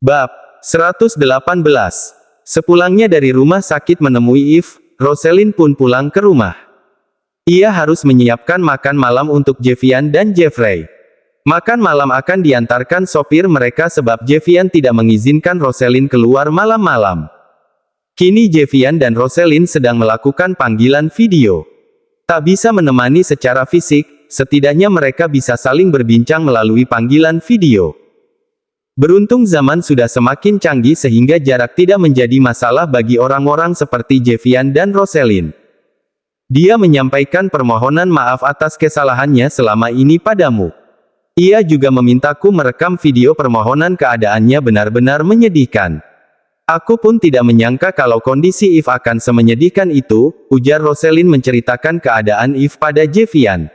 Bab 118. Sepulangnya dari rumah sakit menemui Eve, Rosalind pun pulang ke rumah. Ia harus menyiapkan makan malam untuk Javian dan Jeffrey. Makan malam akan diantarkan sopir mereka sebab Javian tidak mengizinkan Rosalind keluar malam-malam. Kini Javian dan Rosalind sedang melakukan panggilan video. Tak bisa menemani secara fisik, setidaknya mereka bisa saling berbincang melalui panggilan video. Beruntung zaman sudah semakin canggih sehingga jarak tidak menjadi masalah bagi orang-orang seperti Javian dan Rosalind. Dia menyampaikan permohonan maaf atas kesalahannya selama ini padamu. Ia juga memintaku merekam video permohonan keadaannya benar-benar menyedihkan. Aku pun tidak menyangka kalau kondisi Eve akan semenyedihkan itu, ujar Rosalind menceritakan keadaan Eve pada Javian.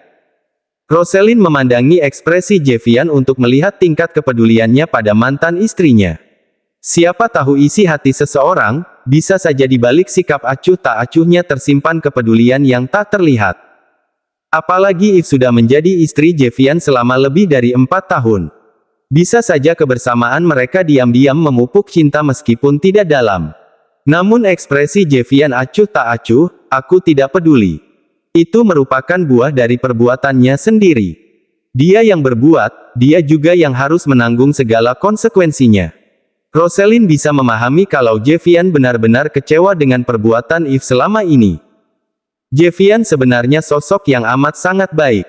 Rosalind memandangi ekspresi Javian untuk melihat tingkat kepeduliannya pada mantan istrinya. Siapa tahu isi hati seseorang, bisa saja di balik sikap acuh tak acuhnya tersimpan kepedulian yang tak terlihat. Apalagi Eve sudah menjadi istri Javian selama lebih dari 4 tahun. Bisa saja kebersamaan mereka diam-diam memupuk cinta meskipun tidak dalam. Namun ekspresi Javian acuh tak acuh, aku tidak peduli. Itu merupakan buah dari perbuatannya sendiri. Dia yang berbuat, dia juga yang harus menanggung segala konsekuensinya. Rosalind bisa memahami kalau Javian benar-benar kecewa dengan perbuatan Eve selama ini. Javian sebenarnya sosok yang amat sangat baik.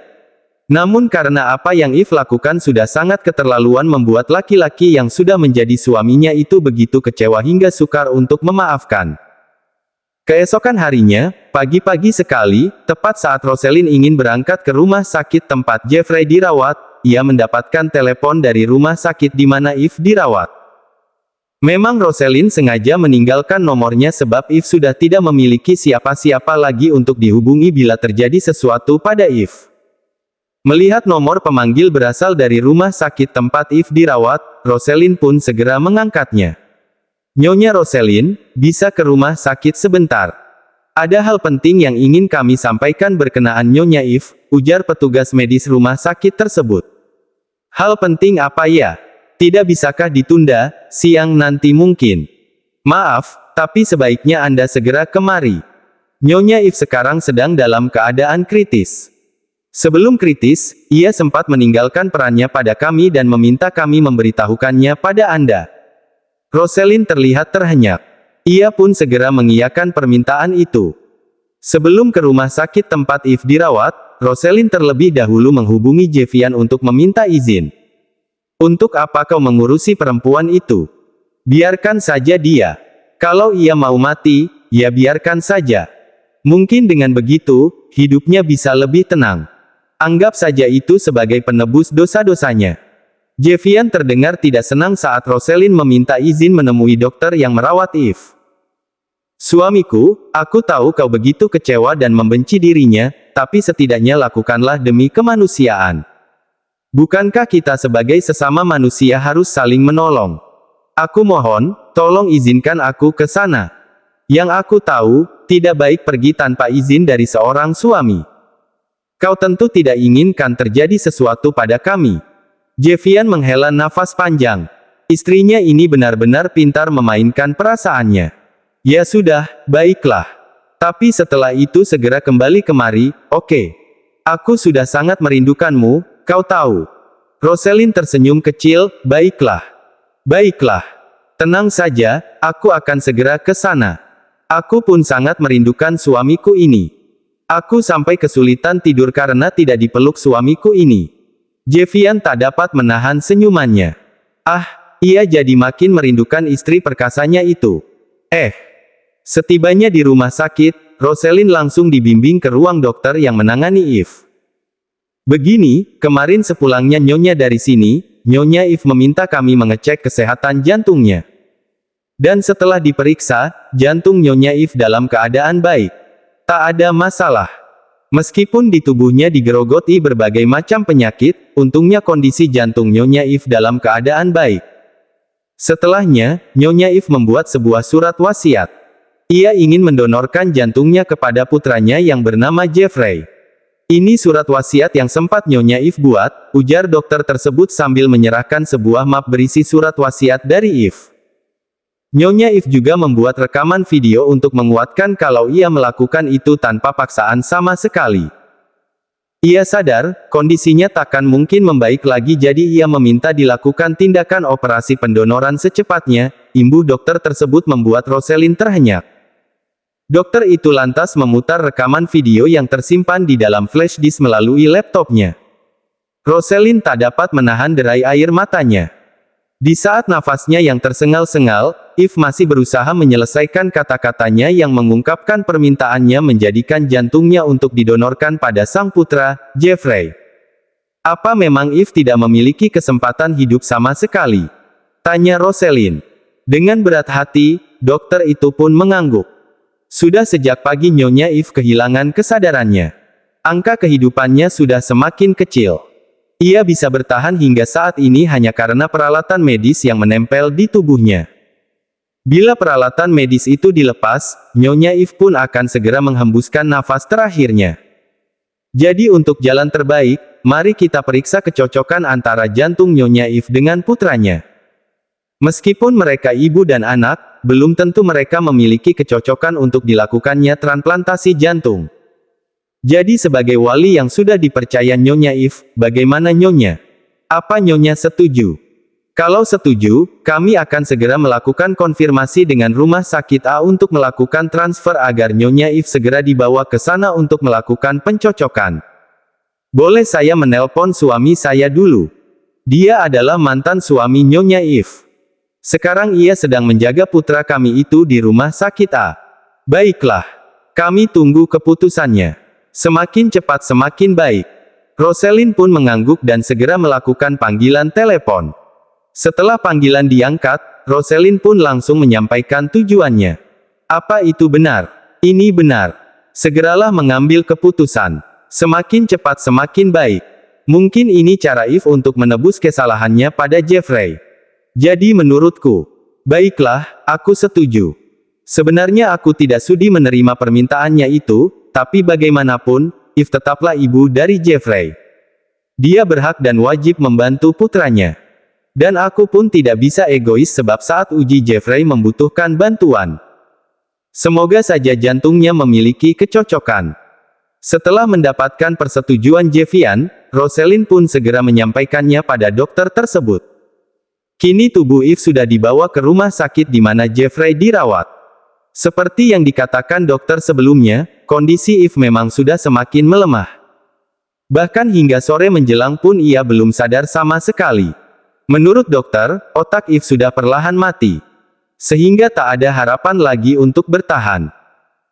Namun karena apa yang Eve lakukan sudah sangat keterlaluan membuat laki-laki yang sudah menjadi suaminya itu begitu kecewa hingga sukar untuk memaafkan. Keesokan harinya, pagi-pagi sekali, tepat saat Rosalind ingin berangkat ke rumah sakit tempat Jeffrey dirawat, ia mendapatkan telepon dari rumah sakit di mana Eve dirawat. Memang Rosalind sengaja meninggalkan nomornya sebab Eve sudah tidak memiliki siapa-siapa lagi untuk dihubungi bila terjadi sesuatu pada Eve. Melihat nomor pemanggil berasal dari rumah sakit tempat Eve dirawat, Rosalind pun segera mengangkatnya. Nyonya Rosalind, bisa ke rumah sakit sebentar. Ada hal penting yang ingin kami sampaikan berkenaan Nyonya Eve, ujar petugas medis rumah sakit tersebut. Hal penting apa ya? Tidak bisakah ditunda, siang nanti mungkin? Maaf, tapi sebaiknya Anda segera kemari. Nyonya Eve sekarang sedang dalam keadaan kritis. Sebelum kritis, ia sempat meninggalkan perannya pada kami dan meminta kami memberitahukannya pada Anda. Rosalind terlihat terhenyak. Ia pun segera mengiyakan permintaan itu. Sebelum ke rumah sakit tempat Eve dirawat, Rosalind terlebih dahulu menghubungi Javian untuk meminta izin. Untuk apa kau mengurusi perempuan itu? Biarkan saja dia. Kalau ia mau mati, ya biarkan saja. Mungkin dengan begitu, hidupnya bisa lebih tenang. Anggap saja itu sebagai penebus dosa-dosanya. Javian terdengar tidak senang saat Rosalind meminta izin menemui dokter yang merawat Eve. Suamiku, aku tahu kau begitu kecewa dan membenci dirinya, tapi setidaknya lakukanlah demi kemanusiaan. Bukankah kita sebagai sesama manusia harus saling menolong? Aku mohon, tolong izinkan aku ke sana. Yang aku tahu, tidak baik pergi tanpa izin dari seorang suami. Kau tentu tidak inginkan terjadi sesuatu pada kami. Javian menghela nafas panjang. Istrinya ini benar-benar pintar memainkan perasaannya. Ya sudah, baiklah. Tapi setelah itu segera kembali kemari, oke? Aku sudah sangat merindukanmu, kau tahu. Rosalind tersenyum kecil, baiklah. Baiklah. Tenang saja, aku akan segera ke sana. Aku pun sangat merindukan suamiku ini. Aku sampai kesulitan tidur karena tidak dipeluk suamiku ini. Javian tak dapat menahan senyumannya. Ah, ia jadi makin merindukan istri perkasanya itu. Setibanya di rumah sakit, Rosalind langsung dibimbing ke ruang dokter yang menangani Eve. Begini, kemarin sepulangnya Nyonya dari sini, Nyonya Eve meminta kami mengecek kesehatan jantungnya. Dan setelah diperiksa, jantung Nyonya Eve dalam keadaan baik. Tak ada masalah. Meskipun di tubuhnya digerogoti berbagai macam penyakit, untungnya kondisi jantung Nyonya Eve dalam keadaan baik. Setelahnya, Nyonya Eve membuat sebuah surat wasiat. Ia ingin mendonorkan jantungnya kepada putranya yang bernama Jeffrey. Ini surat wasiat yang sempat Nyonya Eve buat, ujar dokter tersebut sambil menyerahkan sebuah map berisi surat wasiat dari Eve. Nyonya Eve juga membuat rekaman video untuk menguatkan kalau ia melakukan itu tanpa paksaan sama sekali. Ia sadar, kondisinya takkan mungkin membaik lagi jadi ia meminta dilakukan tindakan operasi pendonoran secepatnya. Imbuh dokter tersebut membuat Rosalind terhenyak. Dokter itu lantas memutar rekaman video yang tersimpan di dalam flash disk melalui laptopnya. Rosalind tak dapat menahan derai air matanya. Di saat nafasnya yang tersengal-sengal, Eve masih berusaha menyelesaikan kata-katanya yang mengungkapkan permintaannya menjadikan jantungnya untuk didonorkan pada sang putra, Jeffrey. Apa memang Eve tidak memiliki kesempatan hidup sama sekali? Tanya Rosalind. Dengan berat hati, dokter itu pun mengangguk. Sudah sejak pagi Nyonya Eve kehilangan kesadarannya. Angka kehidupannya sudah semakin kecil. Ia bisa bertahan hingga saat ini hanya karena peralatan medis yang menempel di tubuhnya. Bila peralatan medis itu dilepas, Nyonya Eve pun akan segera menghembuskan nafas terakhirnya. Jadi untuk jalan terbaik, mari kita periksa kecocokan antara jantung Nyonya Eve dengan putranya. Meskipun mereka ibu dan anak, belum tentu mereka memiliki kecocokan untuk dilakukannya transplantasi jantung. Jadi sebagai wali yang sudah dipercaya Nyonya Eve, bagaimana Nyonya? Apa Nyonya setuju? Kalau setuju, kami akan segera melakukan konfirmasi dengan rumah sakit A untuk melakukan transfer agar Nyonya Eve segera dibawa ke sana untuk melakukan pencocokan. Boleh saya menelpon suami saya dulu? Dia adalah mantan suami Nyonya Eve. Sekarang ia sedang menjaga putra kami itu di rumah sakit A. Baiklah. Kami tunggu keputusannya. Semakin cepat semakin baik. Rosalind pun mengangguk dan segera melakukan panggilan telepon. Setelah panggilan diangkat, Rosalind pun langsung menyampaikan tujuannya. Apa itu benar? Ini benar. Segeralah mengambil keputusan. Semakin cepat semakin baik. Mungkin ini cara Eve untuk menebus kesalahannya pada Jeffrey. Jadi menurutku, baiklah, aku setuju. Sebenarnya aku tidak sudi menerima permintaannya itu, tapi bagaimanapun, Eve tetaplah ibu dari Jeffrey. Dia berhak dan wajib membantu putranya. Dan aku pun tidak bisa egois sebab saat uji Jeffrey membutuhkan bantuan. Semoga saja jantungnya memiliki kecocokan. Setelah mendapatkan persetujuan Jeffian, Rosalind pun segera menyampaikannya pada dokter tersebut. Kini tubuh Eve sudah dibawa ke rumah sakit di mana Jeffrey dirawat. Seperti yang dikatakan dokter sebelumnya, kondisi Eve memang sudah semakin melemah. Bahkan hingga sore menjelang pun ia belum sadar sama sekali. Menurut dokter, otak Eve sudah perlahan mati. Sehingga tak ada harapan lagi untuk bertahan.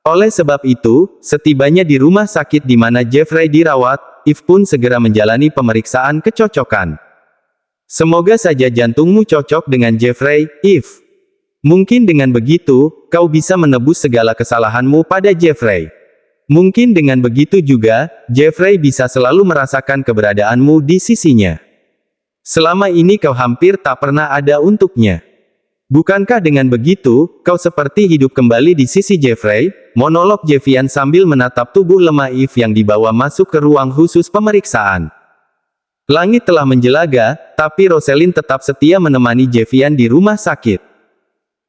Oleh sebab itu, setibanya di rumah sakit di mana Jeffrey dirawat, Eve pun segera menjalani pemeriksaan kecocokan. Semoga saja jantungmu cocok dengan Jeffrey, Eve. Mungkin dengan begitu, kau bisa menebus segala kesalahanmu pada Jeffrey. Mungkin dengan begitu juga, Jeffrey bisa selalu merasakan keberadaanmu di sisinya. Selama ini kau hampir tak pernah ada untuknya. Bukankah dengan begitu, kau seperti hidup kembali di sisi Jeffrey? Monolog Jeffian sambil menatap tubuh lemah Eve yang dibawa masuk ke ruang khusus pemeriksaan. Langit telah menjelaga, tapi Rosalind tetap setia menemani Jeffian di rumah sakit.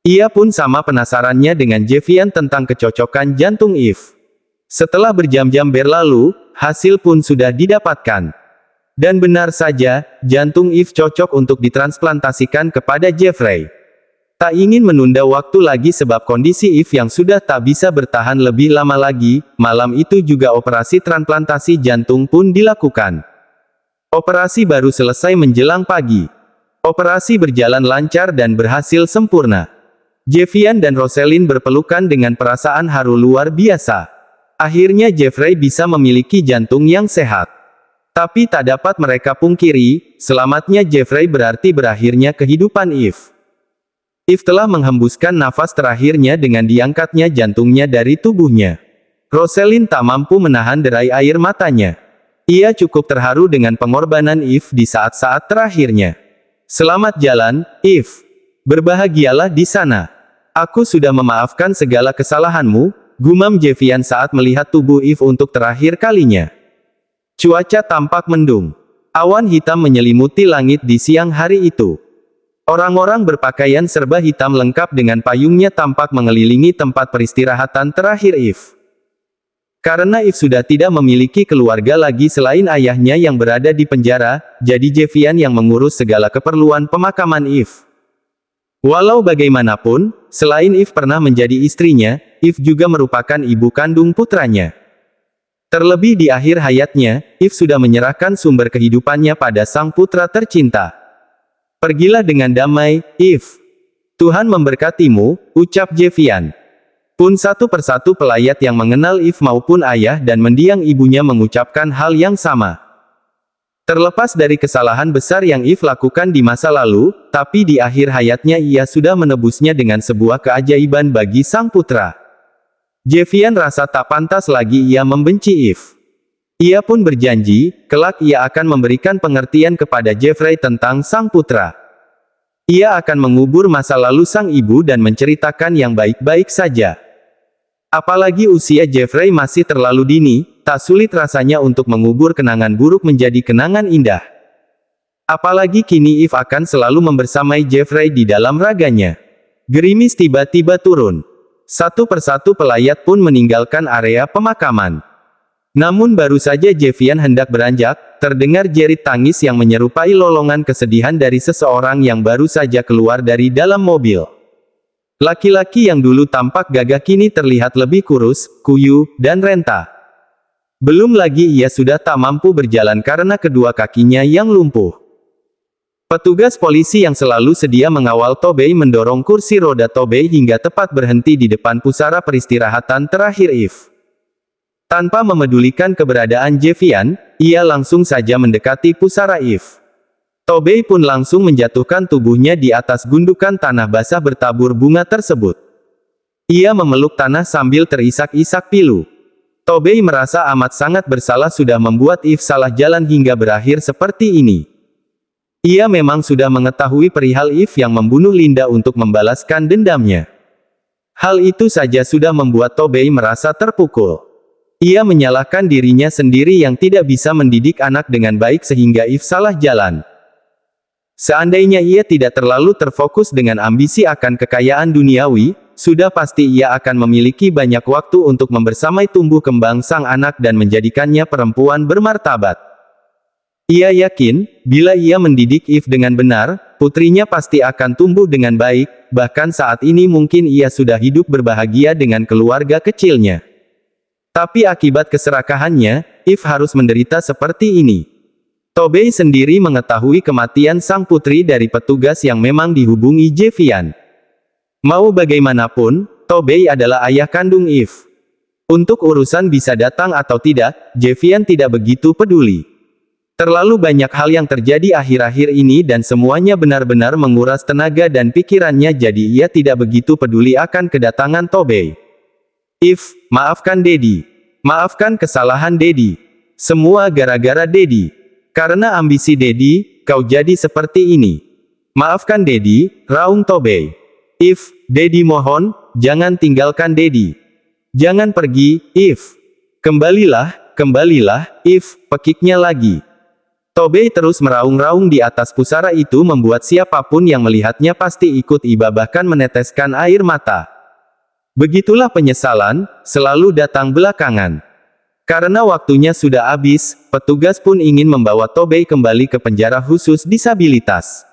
Ia pun sama penasarannya dengan Jeffian tentang kecocokan jantung Eve. Setelah berjam-jam berlalu, hasil pun sudah didapatkan. Dan benar saja, jantung Eve cocok untuk ditransplantasikan kepada Jeffrey. Tak ingin menunda waktu lagi sebab kondisi Eve yang sudah tak bisa bertahan lebih lama lagi, malam itu juga operasi transplantasi jantung pun dilakukan. Operasi baru selesai menjelang pagi. Operasi berjalan lancar dan berhasil sempurna. Jeffian dan Rosalind berpelukan dengan perasaan haru luar biasa. Akhirnya Jeffrey bisa memiliki jantung yang sehat. Tapi tak dapat mereka pungkiri, selamatnya Jeffrey berarti berakhirnya kehidupan Eve. Eve telah menghembuskan nafas terakhirnya dengan diangkatnya jantungnya dari tubuhnya. Rosalind tak mampu menahan derai air matanya. Ia cukup terharu dengan pengorbanan Eve di saat-saat terakhirnya. Selamat jalan, Eve. Berbahagialah di sana. Aku sudah memaafkan segala kesalahanmu, gumam Jeffian saat melihat tubuh Eve untuk terakhir kalinya. Cuaca tampak mendung. Awan hitam menyelimuti langit di siang hari itu. Orang-orang berpakaian serba hitam lengkap dengan payungnya tampak mengelilingi tempat peristirahatan terakhir Eve. Karena Eve sudah tidak memiliki keluarga lagi selain ayahnya yang berada di penjara, jadi Javian yang mengurus segala keperluan pemakaman Eve. Walau bagaimanapun, selain Eve pernah menjadi istrinya, Eve juga merupakan ibu kandung putranya. Terlebih di akhir hayatnya, Eve sudah menyerahkan sumber kehidupannya pada sang putra tercinta. Pergilah dengan damai, Eve. Tuhan memberkatimu, ucap Javian. Pun satu persatu pelayat yang mengenal Eve maupun ayah dan mendiang ibunya mengucapkan hal yang sama. Terlepas dari kesalahan besar yang Eve lakukan di masa lalu, tapi di akhir hayatnya ia sudah menebusnya dengan sebuah keajaiban bagi sang putra. Javian rasa tak pantas lagi ia membenci Eve. Ia pun berjanji, kelak ia akan memberikan pengertian kepada Jeffrey tentang sang putra. Ia akan mengubur masa lalu sang ibu dan menceritakan yang baik-baik saja. Apalagi usia Jeffrey masih terlalu dini, tak sulit rasanya untuk mengubur kenangan buruk menjadi kenangan indah. Apalagi kini Eve akan selalu membersamai Jeffrey di dalam raganya. Gerimis tiba-tiba turun. Satu persatu pelayat pun meninggalkan area pemakaman. Namun baru saja Javian hendak beranjak, terdengar jerit tangis yang menyerupai lolongan kesedihan dari seseorang yang baru saja keluar dari dalam mobil. Laki-laki yang dulu tampak gagah kini terlihat lebih kurus, kuyu, dan renta. Belum lagi ia sudah tak mampu berjalan karena kedua kakinya yang lumpuh. Petugas polisi yang selalu sedia mengawal Tobey mendorong kursi roda Tobey hingga tepat berhenti di depan pusara peristirahatan terakhir Eve. Tanpa memedulikan keberadaan Javian, ia langsung saja mendekati pusara Eve. Tobey pun langsung menjatuhkan tubuhnya di atas gundukan tanah basah bertabur bunga tersebut. Ia memeluk tanah sambil terisak-isak pilu. Tobey merasa amat sangat bersalah sudah membuat Eve salah jalan hingga berakhir seperti ini. Ia memang sudah mengetahui perihal Eve yang membunuh Linda untuk membalaskan dendamnya. Hal itu saja sudah membuat Tobey merasa terpukul. Ia menyalahkan dirinya sendiri yang tidak bisa mendidik anak dengan baik sehingga Eve salah jalan. Seandainya ia tidak terlalu terfokus dengan ambisi akan kekayaan duniawi, sudah pasti ia akan memiliki banyak waktu untuk membersamai tumbuh kembang sang anak dan menjadikannya perempuan bermartabat. Ia yakin, bila ia mendidik Eve dengan benar, putrinya pasti akan tumbuh dengan baik, bahkan saat ini mungkin ia sudah hidup berbahagia dengan keluarga kecilnya. Tapi akibat keserakahannya, Eve harus menderita seperti ini. Tobey sendiri mengetahui kematian sang putri dari petugas yang memang dihubungi Javian. Mau bagaimanapun, Tobey adalah ayah kandung Eve. Untuk urusan bisa datang atau tidak, Javian tidak begitu peduli. Terlalu banyak hal yang terjadi akhir-akhir ini dan semuanya benar-benar menguras tenaga dan pikirannya jadi ia tidak begitu peduli akan kedatangan Tobey. Eve, maafkan Daddy. Maafkan kesalahan Daddy. Semua gara-gara Daddy. Karena ambisi Daddy, kau jadi seperti ini. Maafkan Daddy, raung Tobey. Eve, Daddy mohon, jangan tinggalkan Daddy. Jangan pergi, Eve. Kembalilah, Eve, pekiknya lagi. Tobey terus meraung-raung di atas pusara itu membuat siapapun yang melihatnya pasti ikut iba bahkan meneteskan air mata. Begitulah penyesalan, selalu datang belakangan. Karena waktunya sudah habis, petugas pun ingin membawa Tobey kembali ke penjara khusus disabilitas.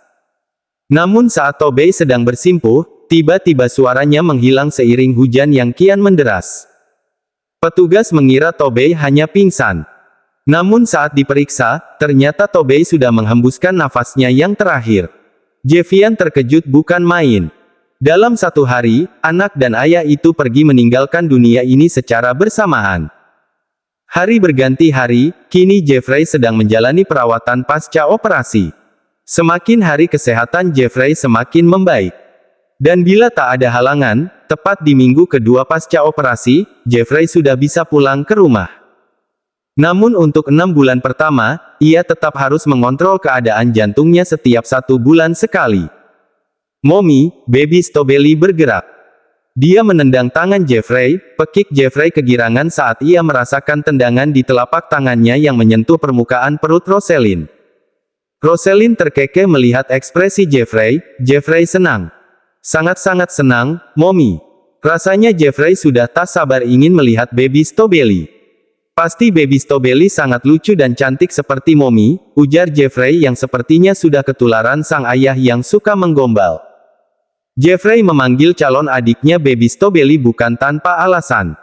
Namun saat Tobey sedang bersimpuh, tiba-tiba suaranya menghilang seiring hujan yang kian menderas. Petugas mengira Tobey hanya pingsan. Namun saat diperiksa, ternyata Tobey sudah menghembuskan nafasnya yang terakhir. Javian terkejut bukan main. Dalam satu hari, anak dan ayah itu pergi meninggalkan dunia ini secara bersamaan. Hari berganti hari, kini Jeffrey sedang menjalani perawatan pasca operasi. Semakin hari kesehatan Jeffrey semakin membaik. Dan bila tak ada halangan, tepat di minggu kedua pasca operasi, Jeffrey sudah bisa pulang ke rumah. Namun untuk 6 bulan pertama, ia tetap harus mengontrol keadaan jantungnya setiap 1 bulan sekali. Mommy, baby Stobeli bergerak. Dia menendang tangan Jeffrey, pekik Jeffrey kegirangan saat ia merasakan tendangan di telapak tangannya yang menyentuh permukaan perut Rosalind. Rosalind terkekeh melihat ekspresi Jeffrey. Jeffrey senang. Sangat-sangat senang, Mommy. Rasanya Jeffrey sudah tak sabar ingin melihat baby Stowbelly. Pasti baby Stowbelly sangat lucu dan cantik seperti Mommy, ujar Jeffrey yang sepertinya sudah ketularan sang ayah yang suka menggombal. Jeffrey memanggil calon adiknya baby Stowbelly bukan tanpa alasan.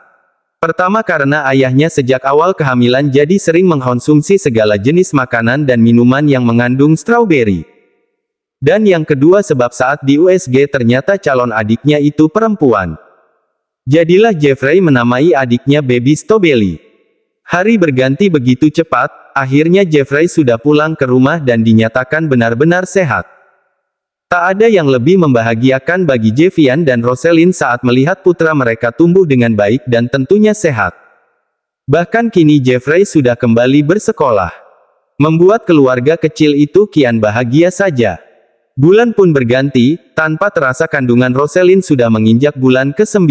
Pertama karena ayahnya sejak awal kehamilan jadi sering mengkonsumsi segala jenis makanan dan minuman yang mengandung strawberry. Dan yang kedua sebab saat di USG ternyata calon adiknya itu perempuan. Jadilah Jeffrey menamai adiknya baby Stowbelly. Hari berganti begitu cepat, akhirnya Jeffrey sudah pulang ke rumah dan dinyatakan benar-benar sehat. Tak ada yang lebih membahagiakan bagi Jevian dan Rosalind saat melihat putra mereka tumbuh dengan baik dan tentunya sehat. Bahkan kini Jeffrey sudah kembali bersekolah. Membuat keluarga kecil itu kian bahagia saja. Bulan pun berganti, tanpa terasa kandungan Rosalind sudah menginjak bulan ke-9.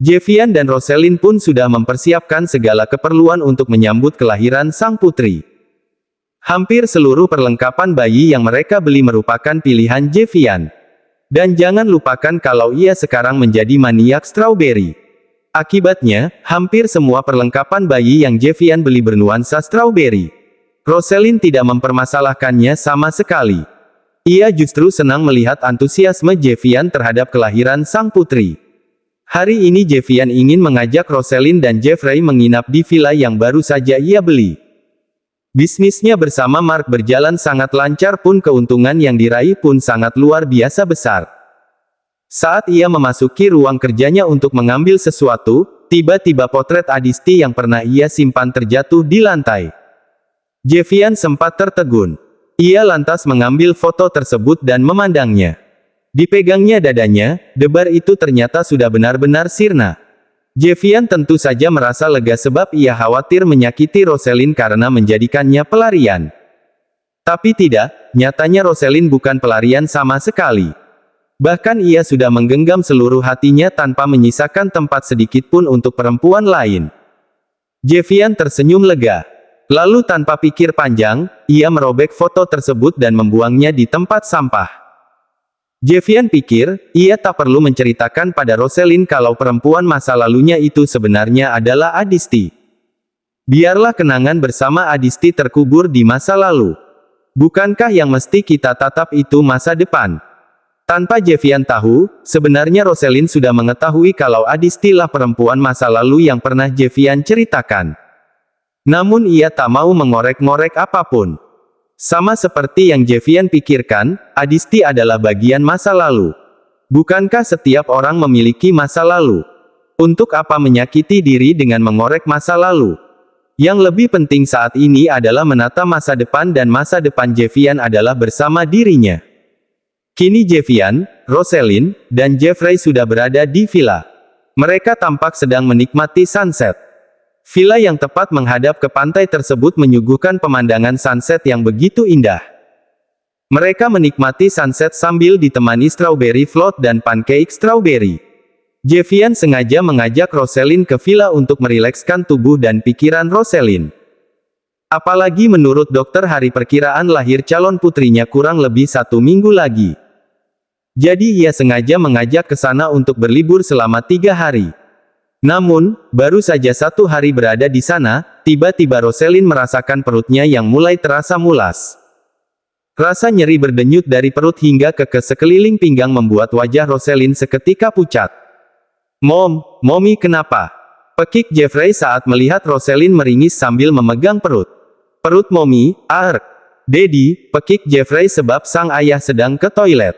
Jevian dan Rosalind pun sudah mempersiapkan segala keperluan untuk menyambut kelahiran sang putri. Hampir seluruh perlengkapan bayi yang mereka beli merupakan pilihan Jevian. Dan jangan lupakan kalau ia sekarang menjadi maniak strawberry. Akibatnya, hampir semua perlengkapan bayi yang Jevian beli bernuansa strawberry. Rosalind tidak mempermasalahkannya sama sekali. Ia justru senang melihat antusiasme Jevian terhadap kelahiran sang putri. Hari ini Jevian ingin mengajak Rosalind dan Jeffrey menginap di villa yang baru saja ia beli. Bisnisnya bersama Mark berjalan sangat lancar pun keuntungan yang diraih pun sangat luar biasa besar. Saat ia memasuki ruang kerjanya untuk mengambil sesuatu, tiba-tiba potret Adisti yang pernah ia simpan terjatuh di lantai. Jevian sempat tertegun. Ia lantas mengambil foto tersebut dan memandangnya. Dipegangnya dadanya, debar itu ternyata sudah benar-benar sirna. Jevian tentu saja merasa lega sebab ia khawatir menyakiti Rosalind karena menjadikannya pelarian. Tapi tidak, nyatanya Rosalind bukan pelarian sama sekali. Bahkan ia sudah menggenggam seluruh hatinya tanpa menyisakan tempat sedikit pun untuk perempuan lain. Jevian tersenyum lega. Lalu tanpa pikir panjang, ia merobek foto tersebut dan membuangnya di tempat sampah. Jevian pikir, ia tak perlu menceritakan pada Rosalind kalau perempuan masa lalunya itu sebenarnya adalah Adisti. Biarlah kenangan bersama Adisti terkubur di masa lalu. Bukankah yang mesti kita tatap itu masa depan? Tanpa Jevian tahu, sebenarnya Rosalind sudah mengetahui kalau Adisti lah perempuan masa lalu yang pernah Jevian ceritakan. Namun ia tak mau mengorek-ngorek apapun. Sama seperti yang Jevian pikirkan, Adisti adalah bagian masa lalu. Bukankah setiap orang memiliki masa lalu? Untuk apa menyakiti diri dengan mengorek masa lalu? Yang lebih penting saat ini adalah menata masa depan dan masa depan Jevian adalah bersama dirinya. Kini Jevian, Rosalind, dan Jeffrey sudah berada di villa. Mereka tampak sedang menikmati sunset. Villa yang tepat menghadap ke pantai tersebut menyuguhkan pemandangan sunset yang begitu indah. Mereka menikmati sunset sambil ditemani strawberry float dan pancake strawberry. Jevian sengaja mengajak Rosalind ke villa untuk merilekskan tubuh dan pikiran Rosalind. Apalagi menurut dokter hari perkiraan lahir calon putrinya kurang lebih 1 minggu lagi. Jadi ia sengaja mengajak ke sana untuk berlibur selama 3 hari. Namun, baru saja 1 hari berada di sana, tiba-tiba Rosalind merasakan perutnya yang mulai terasa mulas. Rasa nyeri berdenyut dari perut hingga ke sekeliling pinggang membuat wajah Rosalind seketika pucat. Mommy kenapa? Pekik Jeffrey saat melihat Rosalind meringis sambil memegang perut. Perut Mommy, Daddy, pekik Jeffrey sebab sang ayah sedang ke toilet.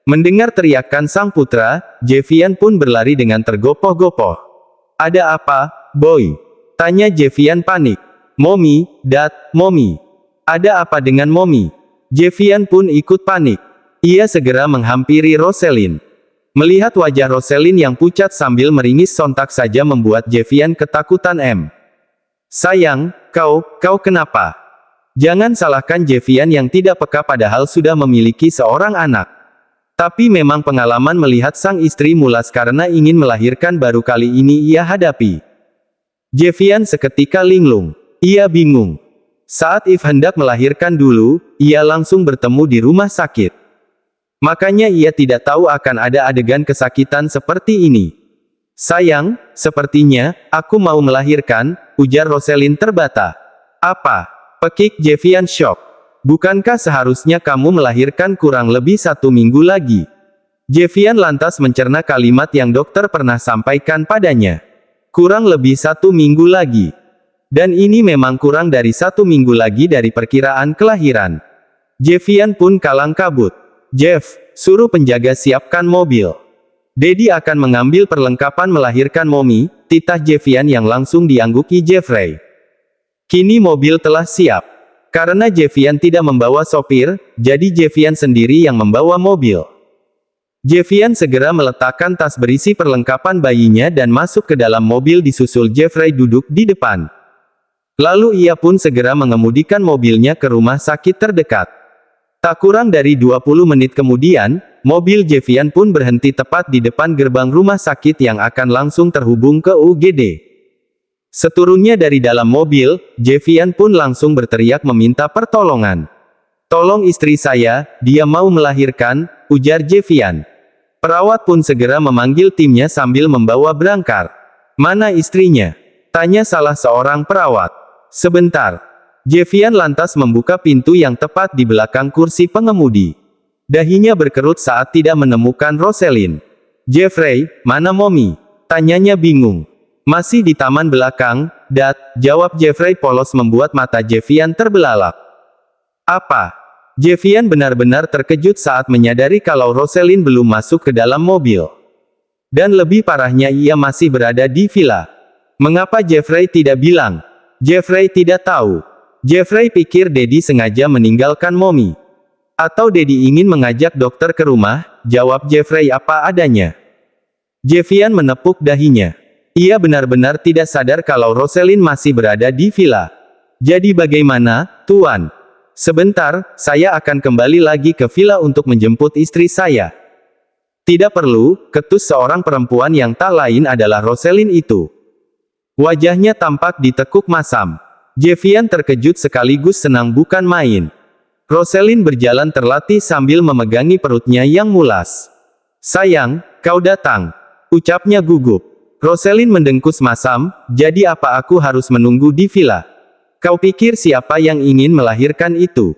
Mendengar teriakan sang putra, Jevian pun berlari dengan tergopoh-gopoh. Ada apa, boy? Tanya Jevian panik. Mommy, Dad, Mommy. Ada apa dengan Mommy? Jevian pun ikut panik. Ia segera menghampiri Rosalind. Melihat wajah Rosalind yang pucat sambil meringis sontak saja membuat Jevian ketakutan. Sayang, kau kenapa? Jangan salahkan Jevian yang tidak peka padahal sudah memiliki seorang anak. Tapi memang pengalaman melihat sang istri mulas karena ingin melahirkan baru kali ini ia hadapi. Jevian seketika linglung. Ia bingung. Saat Eve hendak melahirkan dulu, ia langsung bertemu di rumah sakit. Makanya ia tidak tahu akan ada adegan kesakitan seperti ini. Sayang, sepertinya, aku mau melahirkan, ujar Rosalind terbata. Apa? Pekik Jevian shock. Bukankah seharusnya kamu melahirkan kurang lebih 1 minggu lagi? Jevian lantas mencerna kalimat yang dokter pernah sampaikan padanya. Kurang lebih 1 minggu lagi. Dan ini memang kurang dari 1 minggu lagi dari perkiraan kelahiran. Jevian pun kalang kabut. Jeff, suruh penjaga siapkan mobil. Daddy akan mengambil perlengkapan melahirkan Mommy, titah Jevian yang langsung diangguki Jeffrey. Kini mobil telah siap. Karena Jevian tidak membawa sopir, jadi Jevian sendiri yang membawa mobil. Jevian segera meletakkan tas berisi perlengkapan bayinya dan masuk ke dalam mobil disusul Jeffrey duduk di depan. Lalu ia pun segera mengemudikan mobilnya ke rumah sakit terdekat. Tak kurang dari 20 menit kemudian, mobil Jevian pun berhenti tepat di depan gerbang rumah sakit yang akan langsung terhubung ke UGD. Seturunnya dari dalam mobil, Jevian pun langsung berteriak meminta pertolongan. Tolong istri saya, dia mau melahirkan, ujar Jevian. Perawat pun segera memanggil timnya sambil membawa berangkar. Mana istrinya? Tanya salah seorang perawat. Sebentar. Jevian lantas membuka pintu yang tepat di belakang kursi pengemudi. Dahinya berkerut saat tidak menemukan Rosalind. Jeffrey, mana Mommy? Tanyanya bingung. Masih di taman belakang, Dad, jawab Jeffrey polos membuat mata Jevian terbelalak. Apa? Jevian benar-benar terkejut saat menyadari kalau Rosalind belum masuk ke dalam mobil. Dan lebih parahnya ia masih berada di villa. Mengapa Jeffrey tidak bilang? Jeffrey tidak tahu. Jeffrey pikir Daddy sengaja meninggalkan Mommy. Atau Daddy ingin mengajak dokter ke rumah, jawab Jeffrey apa adanya. Jevian menepuk dahinya. Ia benar-benar tidak sadar kalau Rosalind masih berada di villa. Jadi bagaimana, Tuan? Sebentar, saya akan kembali lagi ke villa untuk menjemput istri saya. Tidak perlu, ketus seorang perempuan yang tak lain adalah Rosalind itu. Wajahnya tampak ditekuk masam. Jevian terkejut sekaligus senang bukan main. Rosalind berjalan terlatih sambil memegangi perutnya yang mulas. Sayang, kau datang. Ucapnya gugup. Rosalind mendengkus masam, jadi apa aku harus menunggu di villa? Kau pikir siapa yang ingin melahirkan itu?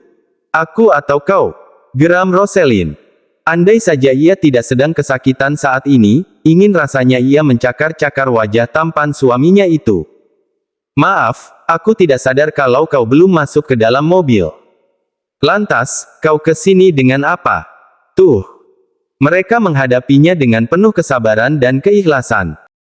Aku atau kau? Geram Rosalind. Andai saja ia tidak sedang kesakitan saat ini, ingin rasanya ia mencakar-cakar wajah tampan suaminya itu. Maaf, aku tidak sadar kalau kau belum masuk ke dalam mobil. Lantas, kau ke sini dengan apa? Tuh. Mereka menghadapinya dengan penuh kesabaran dan keikhlasan.